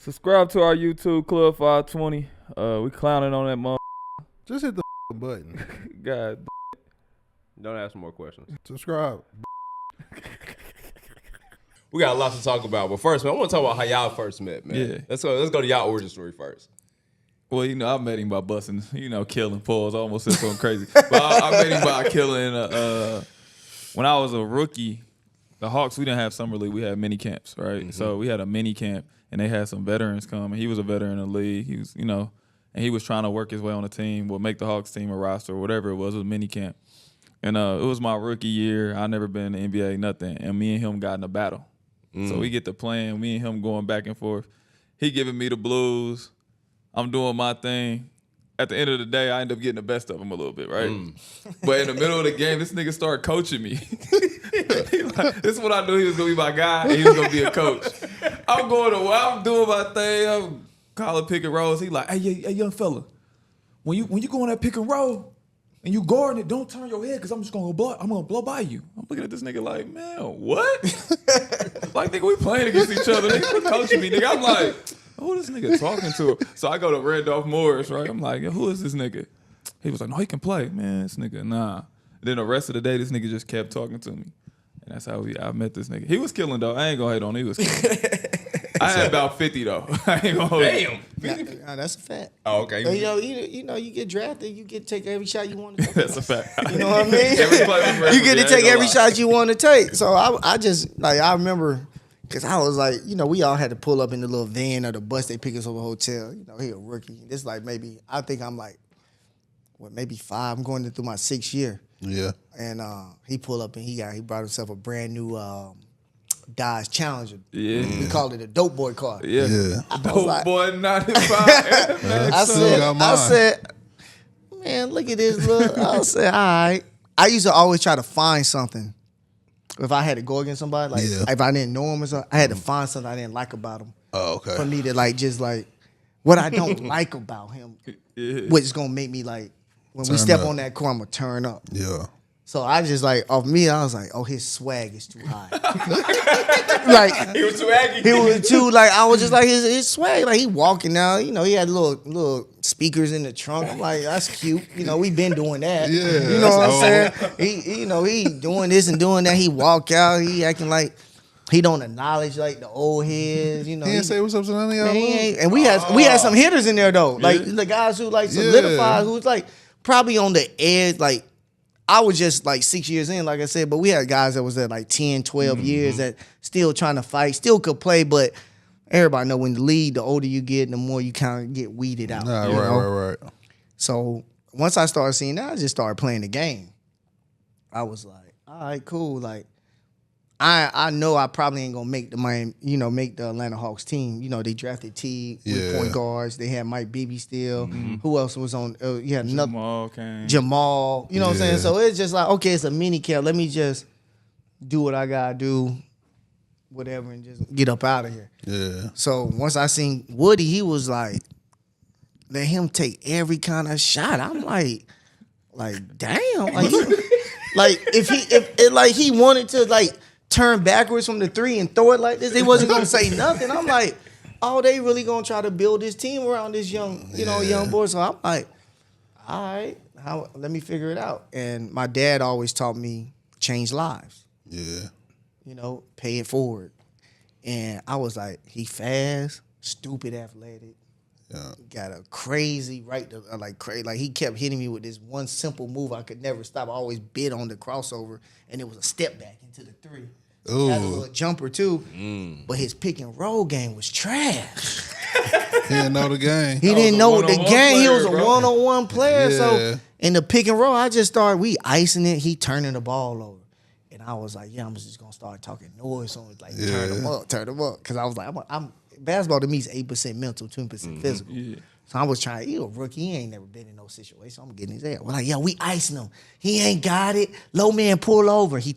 Subscribe to our YouTube Club 520. We clowning on that mother. Just hit the button. God. Don't ask more questions. Subscribe. We got a lot to talk about, but first, man, I want to talk about how y'all first met, man. Yeah. Let's go to y'all origin story first. Well, I met him by busting, killing. Pause. I almost said something crazy. But I met him by killing. When I was a rookie, the Hawks, we didn't have summer league. We had mini camps, right? Mm-hmm. So we had a mini camp, and they had some veterans come, and he was a veteran in the league. He was, and he was trying to work his way on the team, make the Hawks team a roster or whatever it was. It was a mini camp. And it was my rookie year. I never been in the NBA, nothing. And me and him got in a battle. So we get to playing, me and him going back and forth. He giving me the blues. I'm doing my thing. At the end of the day, I end up getting the best of him a little bit, right? But in the middle of the game, this nigga started coaching me. This is what I knew he was going to be my guy, and he was going to be a coach. I'm doing my thing. I'm calling pick and rolls. He like, hey, young fella, when you go on that pick and roll, and you guarding it, don't turn your head because I'm just gonna blow by you. I'm looking at this nigga like, man, what? Like, nigga, we playing against each other. Nigga, quit coaching me, nigga. I'm like, who this nigga talking to? So I go to Randolph Morris, right? I'm like, who is this nigga? He was like, no, he can play. Man, this nigga, nah. And then the rest of the day, this nigga just kept talking to me. And that's how I met this nigga. He was killing, though. I ain't gonna hate on him. He was killing. I had about 50, though. I ain't gonna hold Damn. Nah, that's a fact. Oh, okay. You get drafted, you get to take every shot you want to take. That's a fact. You know what I mean? You get to take every shot you want to take. So I just, I remember, because I was like, we all had to pull up in the little van or the bus they pick us over the hotel. He a rookie. This like I think I'm like, maybe 5. I'm going through my 6th year. Yeah. And he pulled up and he brought himself a brand new Dodge Challenger. Yeah. We called it a dope boy car. Yeah. Dope boy 95. I said, man, look at this look. I said, all right. I used to always try to find something. If I had to go against somebody, if I didn't know him or something, I had to find something I didn't like about him. Oh, okay. For me to just what I don't like about him, which is gonna make me when we step on that car, I'm gonna turn up. Yeah. So I just off me, I was like, oh, his swag is too high. He was too aggy. He was too I was just his swag. He walking now, he had little speakers in the trunk. I'm like, that's cute. We been doing that. Yeah. You know what I'm saying? He doing this and doing that. He walk out, he acting like he don't acknowledge the old heads. He didn't say what's up to none of y'all. And we had some hitters in there though. The guys who solidified, who was probably on the edge, I was just 6 years in, like I said, but we had guys that was at 10, 12 years that still trying to fight, still could play, but everybody know when the lead, the older you get, the more you kind of get weeded out. Right. So once I started seeing that, I just started playing the game. I was like, all right, cool. I know I probably ain't gonna make make the Atlanta Hawks team. They drafted Teague with point guards. They had Mike Bibby still. Who else was on? You had Jamal. You know what I'm saying? So it's just okay, it's a mini camp. Let me just do what I gotta do, whatever, and just get up out of here. Yeah. So once I seen Woody, he was let him take every kind of shot. I'm damn, if he wanted to turn backwards from the 3 and throw it like this, they wasn't gonna say nothing. I'm like, oh, they really gonna try to build this team around this young boy. So I'm like, all right, let me figure it out. And my dad always taught me change lives. Yeah. Pay it forward. And I was like, he fast, stupid athletic. Yeah. Got a crazy crazy. He kept hitting me with this one simple move I could never stop. I always bid on the crossover, and it was a step back into the 3. Ooh. Had a little jumper too, but his pick and roll game was trash. He didn't know the game. He didn't know the game. He was a one-on-one player. Yeah. So in the pick and roll, I just started. We icing it. He turning the ball over, and I was like, I'm just gonna start talking noise on it, turn them up, because I was like, I'm basketball to me is 8% mental, 20% physical. Yeah. So I was trying. He a rookie. He ain't never been in no situation. I'm getting his ass. We're we icing him. He ain't got it. Low man pull over. We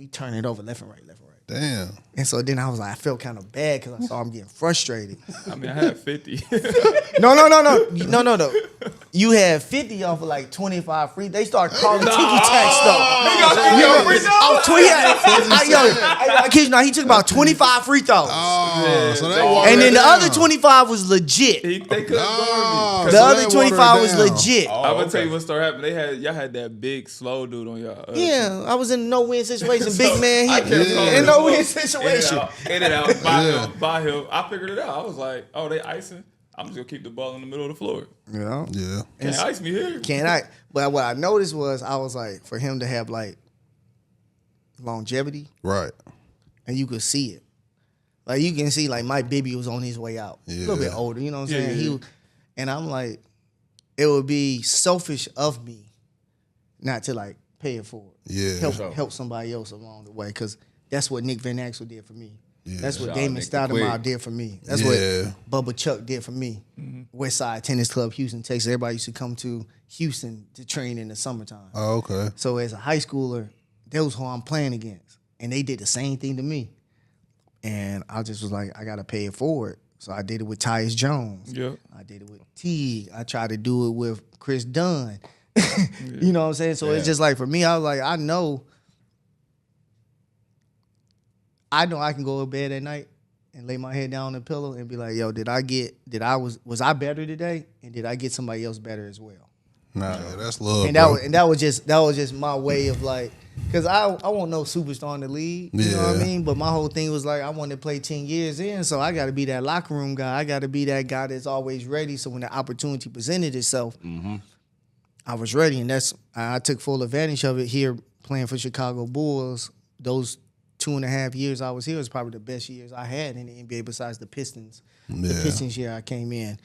turn it over left and right. Damn. And so then I was like, I felt kind of bad because I saw him getting frustrated. I mean, I had 50. No. You had 50 off of like 25 free. They started calling ticky tack stuff. I kid you not, he took about 25 free throws. Oh, so they watered And then it the down. other 25 was legit. They couldn't Oh, guard me. The so other they watered 25 it was down. legit. I'm gonna tell you what started happening. Y'all had that big slow dude on y'all. Yeah, I was in a no-win situation. Big man, I kept calling in him no-win up. situation. In and out, by him. I figured it out. I was like, oh, they icing. I'm just gonna keep the ball in the middle of the floor. Yeah. Yeah. Can't ice me here. Can I? But what I noticed was I was like, for him to have like longevity, Right. and you could see it. Like you can see, like my baby was on his way out, a little bit older. You know what I'm saying? Yeah. And I'm like, it would be selfish of me not to like pay it forward. Yeah. Help somebody else along the way, because that's what Nick Van Axel did for me. Yeah. That's what Shout out Damon Nick the Stoudemire Quick. did for me. That's Yeah. what Bubba Chuck did for me. West Side Tennis Club, Houston, Texas. Everybody used to come to Houston to train in the summertime. Oh, okay. So as a high schooler, that was who I'm playing against. And they did the same thing to me. And I just was like, I got to pay it forward. So I did it with Tyus Jones. Yep. I did it with Teague. I tried to do it with Chris Dunn. You know what I'm saying? So it's just like, for me, I was like, I know I can go to bed at night and lay my head down on the pillow and be like, yo, was I better today? And did I get somebody else better as well? Nah, that's love. And bro. that was just my way of like, because I want no superstar in the league. You know what I Yeah. mean? But my whole thing was like, I want to play 10 years in, so I got to be that locker room guy. I got to be that guy that's always ready. So when the opportunity presented itself, I was ready, and I took full advantage of it here playing for Chicago Bulls. Those 2.5 years I was here was probably the best years I had in the NBA besides the Pistons. The Yeah. Pistons year I came in.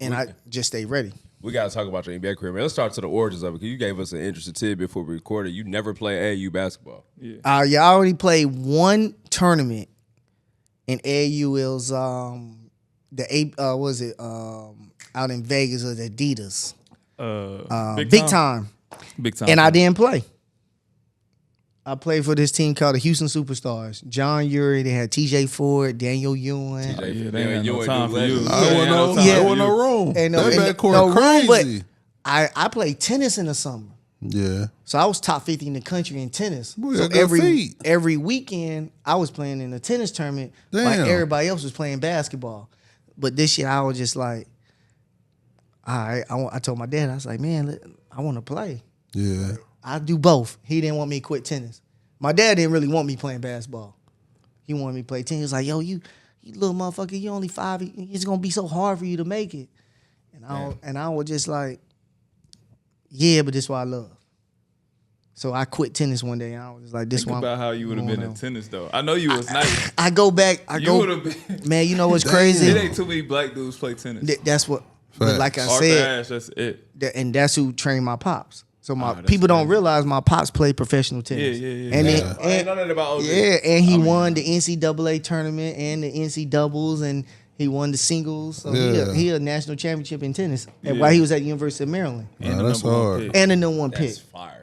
And I just stayed ready. We got to talk about your NBA career, man. Let's start to the origins of it, because you gave us an interesting tidbit before we recorded. You never played AAU basketball. I already played one tournament in AAU. It was out in Vegas, it was Adidas. Big time. Big time. And I didn't play. I played for this team called the Houston Superstars. John Urey, they had TJ Ford, Daniel Ewing. Yeah, they ain't no time for you. There wasn't no room. And That backcourt no room, crazy. but I played tennis in the summer. Yeah. So I was top 50 in the country in tennis. Boy, So got good feet. every weekend I was playing in a tennis tournament like Damn. everybody else was playing basketball. But this year I was just like, all right, I told my dad, I was like, man, I want to play. Yeah. I do both. He didn't want me to quit tennis. My dad didn't really want me playing basketball. He wanted me to play tennis. He was like, yo, you little motherfucker, you only 5. It's going to be so hard for you to make it. And I was just like, yeah, but this is what I love. So I quit tennis one day, and I was just like, this Think one. about how you would have been in tennis, though. I know you was nice. I go back. You would have been. Man, you know what's It crazy? ain't too many black dudes play tennis. That's what, but like I Arthur said, Ashe, that's it. and that's who trained my pops. So that's people don't crazy. realize my pops played professional tennis. Yeah. And I then, ain't know that about OG. yeah, and he won the NCAA tournament and the NC doubles, and he won the singles. So he a national championship in tennis. And while he was at the University of Maryland, And Nah, the that's number one hard. pick. and the #1 That's pick. fire.